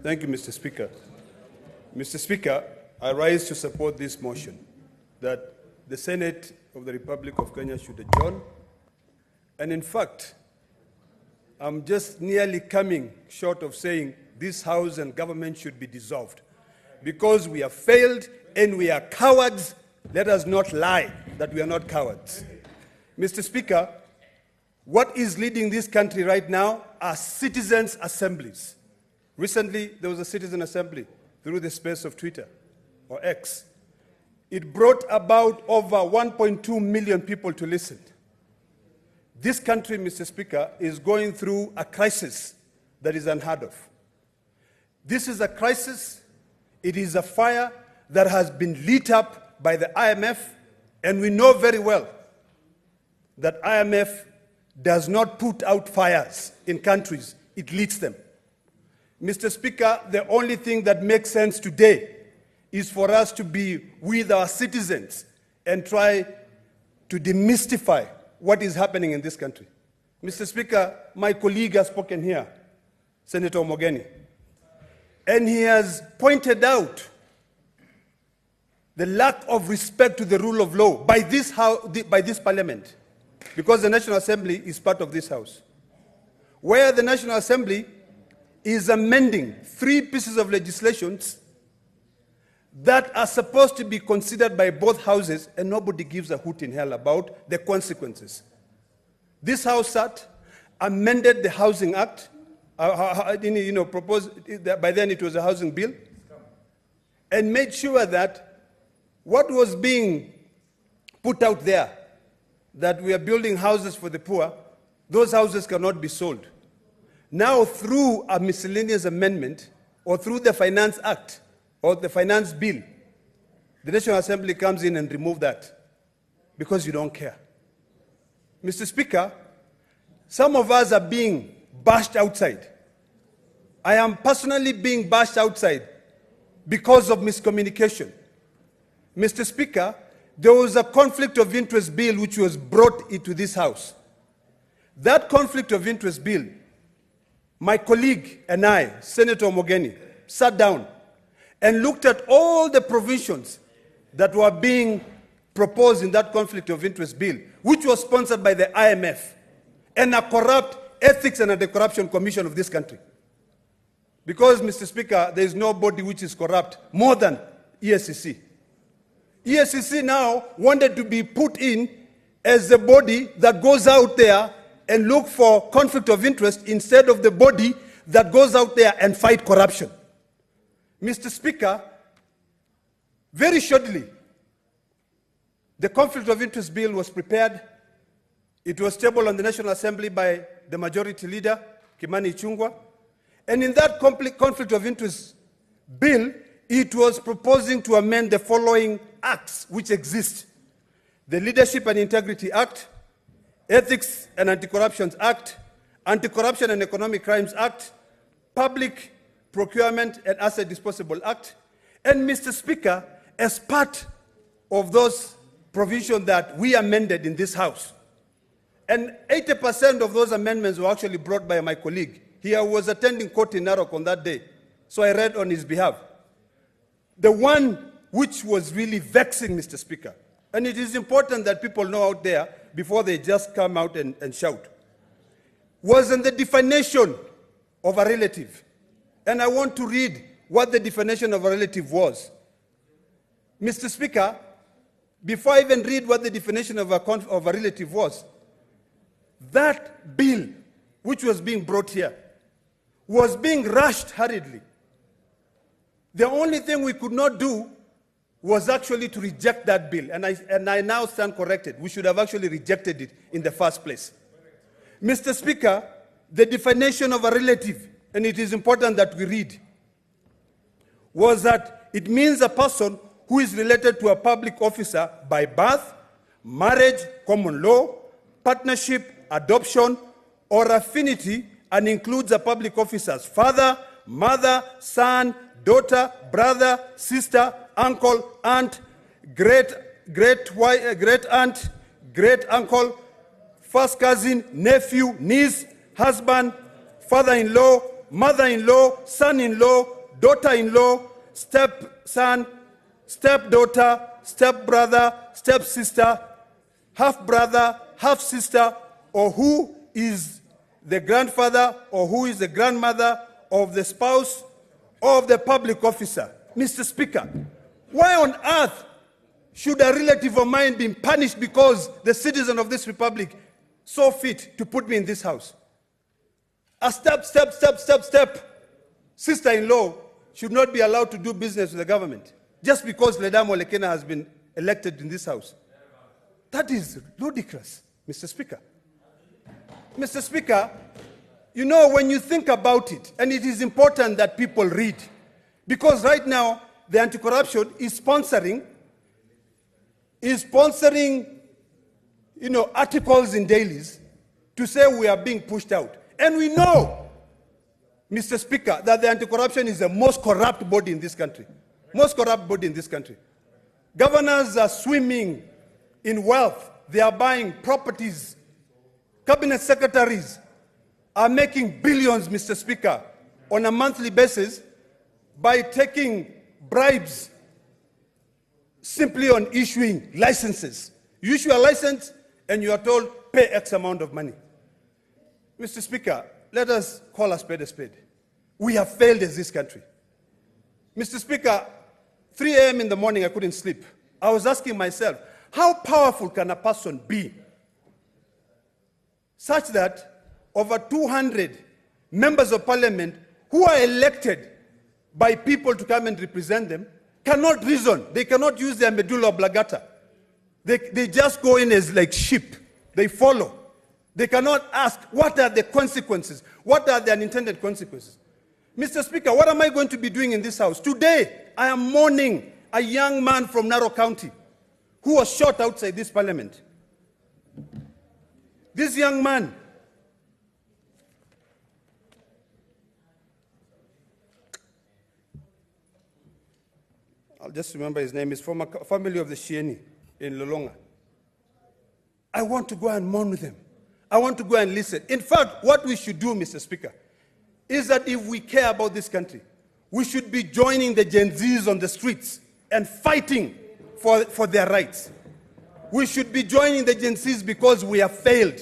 Thank you, Mr. Speaker. Mr. Speaker, I rise to support this motion that the Senate of the Republic of Kenya should adjourn. And in fact, I'm just nearly coming short of saying this House and government should be dissolved because we have failed and we are cowards. Let us not lie that we are not cowards. Mr. Speaker, what is leading this country right now are citizens' assemblies. Recently, there was a citizen assembly through the space of Twitter or X. It brought about over 1.2 million people to listen. This country, Mr. Speaker, is going through a crisis that is unheard of. This is a crisis. It is a fire that has been lit up by the IMF, and we know very well that IMF does not put out fires in countries, it leads them. Mr. Speaker, the only thing that makes sense today is for us to be with our citizens and try to demystify what is happening in this country. Mr. Speaker, my colleague has spoken here, Senator Mogeni, and he has pointed out the lack of respect to the rule of law by this parliament, because the National Assembly is part of this House, where the National Assembly is amending 3 pieces of legislation that are supposed to be considered by both houses, and nobody gives a hoot in hell about the consequences. This House sat, amended the Housing Act, proposed, by then it was a housing bill, and made sure that what was being put out there, that we are building houses for the poor, those houses cannot be sold. Now, through a miscellaneous amendment, or through the Finance Act, or the Finance Bill, the National Assembly comes in and removes that because you don't care. Mr. Speaker, some of us are being bashed outside. I am personally being bashed outside because of miscommunication. Mr. Speaker, there was a conflict of interest bill which was brought into this House. That conflict of interest bill, my colleague and I, Senator Mogeni, sat down and looked at all the provisions that were being proposed in that conflict of interest bill, which was sponsored by the IMF and a corrupt Ethics and Anti-Corruption Commission of this country. Because, Mr. Speaker, there is no body which is corrupt more than ESCC. ESCC now wanted to be put in as the body that goes out there and look for conflict of interest instead of the body that goes out there and fight corruption. Mr. Speaker, very shortly, the conflict of interest bill was prepared. It was tabled on the National Assembly by the majority leader, Kimani Ichung'wah. And in that conflict of interest bill, it was proposing to amend the following acts which exist: the Leadership and Integrity Act, Ethics and Anti-Corruption Act, Anti-Corruption and Economic Crimes Act, Public Procurement and Asset Disposable Act. And Mr. Speaker, as part of those provisions that we amended in this House, and 80% of those amendments were actually brought by my colleague. He was attending court in Narok on that day, so I read on his behalf. The one which was really vexing, Mr. Speaker, and it is important that people know out there before they just come out and shout, was in the definition of a relative. And I want to read what the definition of a relative was. Mr. Speaker, before I even read what the definition of a relative was, that bill which was being brought here was being rushed hurriedly. The only thing we could not do was actually to reject that bill, and I now stand corrected. We should have actually rejected it in the first place. Mr. Speaker, the definition of a relative, and it is important that we read, was that it means a person who is related to a public officer by birth, marriage, common law, partnership, adoption, or affinity, and includes a public officer's father, mother, son, daughter, brother, sister, uncle, aunt, great aunt, great uncle, first cousin, nephew, niece, husband, father-in-law, mother-in-law, son-in-law, daughter-in-law, stepson, stepdaughter, stepbrother, stepsister, half-brother, half-sister, or who is the grandfather or who is the grandmother of the spouse or of the public officer. Mr. Speaker, why on earth should a relative of mine be punished because the citizen of this republic saw fit to put me in this house? A sister-in-law should not be allowed to do business with the government just because Lendama or Kina has been elected in this house. That is ludicrous, Mr. Speaker. Mr. Speaker, you know, when you think about it, and it is important that people read, because right now the anti-corruption is sponsoring, articles in dailies to say we are being pushed out. And we know, Mr. Speaker, that the anti-corruption is the most corrupt body in this country. Most corrupt body in this country. Governors are swimming in wealth. They are buying properties. Cabinet secretaries are making billions, Mr. Speaker, on a monthly basis by taking bribes simply on issuing licenses. You issue a license and you are told, pay X amount of money. Mr. Speaker, let us call a spade a spade. We have failed as this country. Mr. Speaker, 3 a.m. in the morning, I couldn't sleep. I was asking myself, how powerful can a person be such that over 200 members of parliament who are elected by people to come and represent them cannot reason. They cannot use their medulla oblongata. They just go in as like sheep. They follow. They cannot ask, what are the consequences? What are the unintended consequences? Mr. Speaker, what am I going to be doing in this house? Today, I am mourning a young man from Narok County who was shot outside this parliament. This young man, I'll just remember his name, is from a family of the Shieni in Lolonga. I want to go and mourn with them. I want to go and listen. In fact, what we should do, Mr. Speaker, is that if we care about this country, we should be joining the Gen Zs on the streets and fighting for their rights. We should be joining the Gen Zs because we have failed.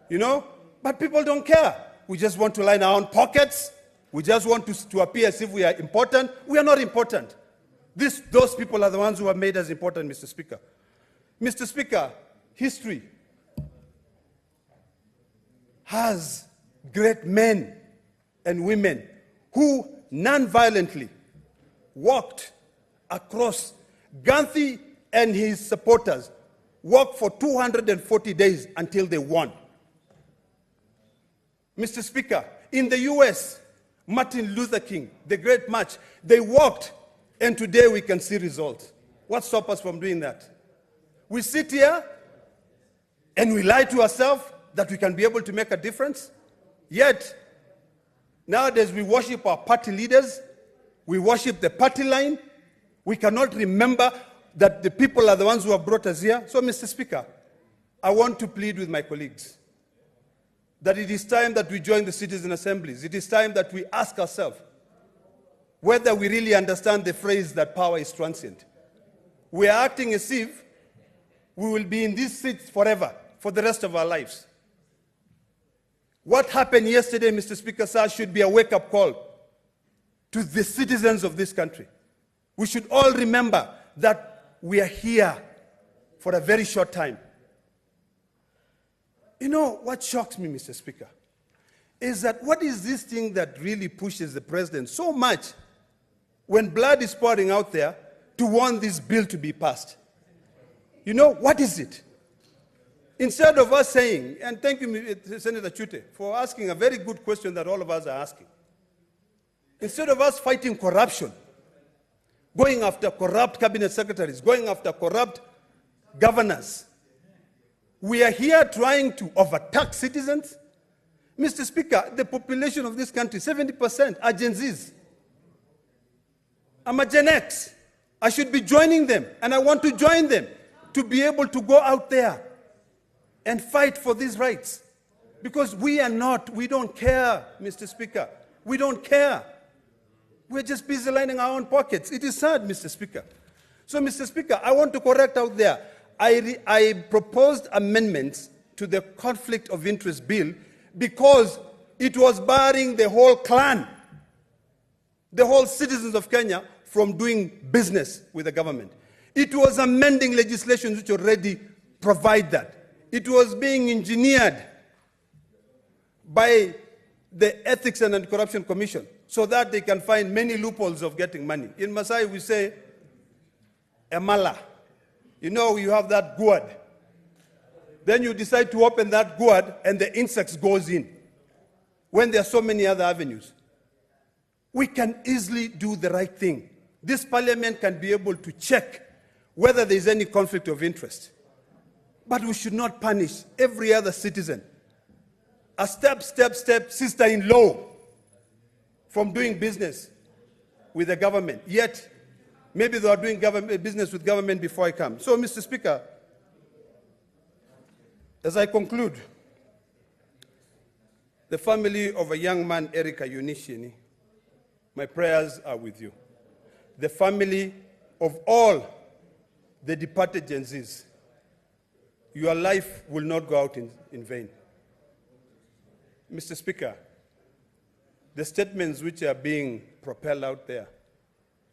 You know? But people don't care. We just want to line our own pockets. We just want to appear as if we are important. We are not important. Those people are the ones who have made us important, Mr. Speaker. Mr. Speaker, history has great men and women who non-violently walked across. Gandhi and his supporters walked for 240 days until they won. Mr. Speaker, in the US, Martin Luther King, the great march, they walked, and today we can see results. What stops us from doing that? We sit here and we lie to ourselves that we can be able to make a difference. Yet, nowadays we worship our party leaders, we worship the party line, we cannot remember that the people are the ones who have brought us here. So, Mr. Speaker, I want to plead with my colleagues that it is time that we join the citizen assemblies. It is time that we ask ourselves whether we really understand the phrase that power is transient. We are acting as if we will be in these seats forever, for the rest of our lives. What happened yesterday, Mr. Speaker, sir, should be a wake-up call to the citizens of this country. We should all remember that we are here for a very short time. You know, what shocks me, Mr. Speaker, is that what is this thing that really pushes the president so much when blood is pouring out there to want this bill to be passed? You know, what is it? Instead of us saying, and thank you, Senator Chute, for asking a very good question that all of us are asking. Instead of us fighting corruption, going after corrupt cabinet secretaries, going after corrupt governors, we are here trying to overtax citizens. Mr. Speaker, the population of this country, 70% are Gen Zs. I'm a Gen X. I should be joining them, and I want to join them to be able to go out there and fight for these rights. Because we don't care, Mr. Speaker. We don't care. We're just busy lining our own pockets. It is sad, Mr. Speaker. So, Mr. Speaker, I want to correct out there. I proposed amendments to the conflict of interest bill because it was barring the whole clan, the whole citizens of Kenya from doing business with the government. It was amending legislation which already provide that. It was being engineered by the Ethics and Anti-Corruption Commission so that they can find many loopholes of getting money. In Masai, we say, emala. You know, you have that gourd. Then you decide to open that gourd and the insects goes in when there are so many other avenues. We can easily do the right thing. This parliament can be able to check whether there is any conflict of interest. But we should not punish every other citizen, a step sister-in-law from doing business with the government. Yet, maybe they are doing business with government before I come. So, Mr. Speaker, as I conclude, the family of a young man, Eric Ayunishini, my prayers are with you. The family of all the departed Gen Zs, your life will not go out in vain. Mr. Speaker, the statements which are being propelled out there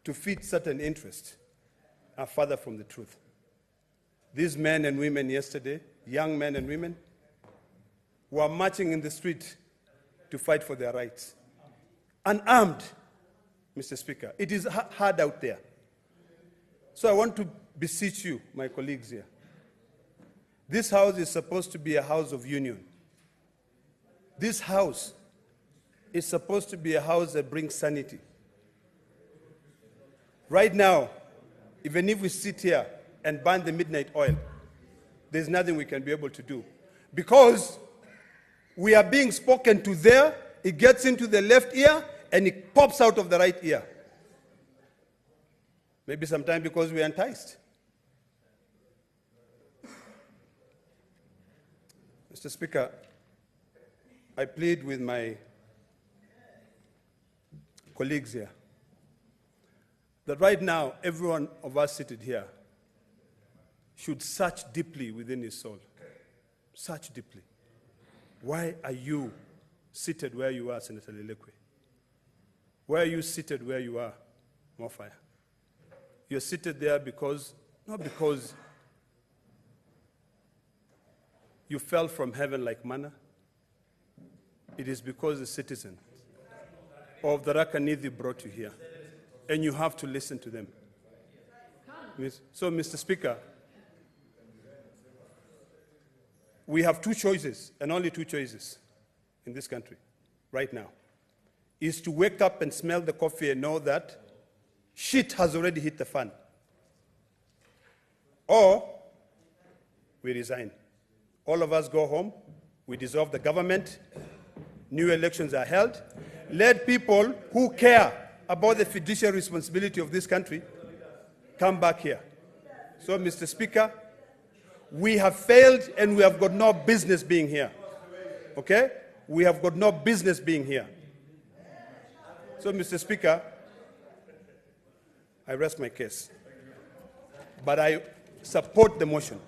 to feed certain interests are further from the truth. These men and women yesterday, young men and women, were marching in the street to fight for their rights. Unarmed, Mr. Speaker. It is hard out there. So I want to beseech you, my colleagues here. This house is supposed to be a house of union. This house is supposed to be a house that brings sanity. Right now, even if we sit here and burn the midnight oil, there's nothing we can be able to do. Because we are being spoken to there, it gets into the left ear, and it pops out of the right ear. Maybe sometimes because we are enticed. Mr. Speaker, I plead with my colleagues here that right now, every one of us seated here should search deeply within his soul. Search deeply. Why are you seated where you are, Senator Lelekwe? Why are you seated where you are, Mofaya? You're seated there because, not because you fell from heaven like manna. It is because the citizens of the Rakanidhi brought you here. And you have to listen to them. So, Mr. Speaker, we have two choices, and only two choices in this country right now, is to wake up and smell the coffee and know that shit has already hit the fan. Or we resign. All of us go home, we dissolve the government, new elections are held. Let people who care about the fiduciary responsibility of this country come back here. So, Mr. Speaker, we have failed and we have got no business being here. Okay? We have got no business being here. So, Mr. Speaker, I rest my case. But I support the motion.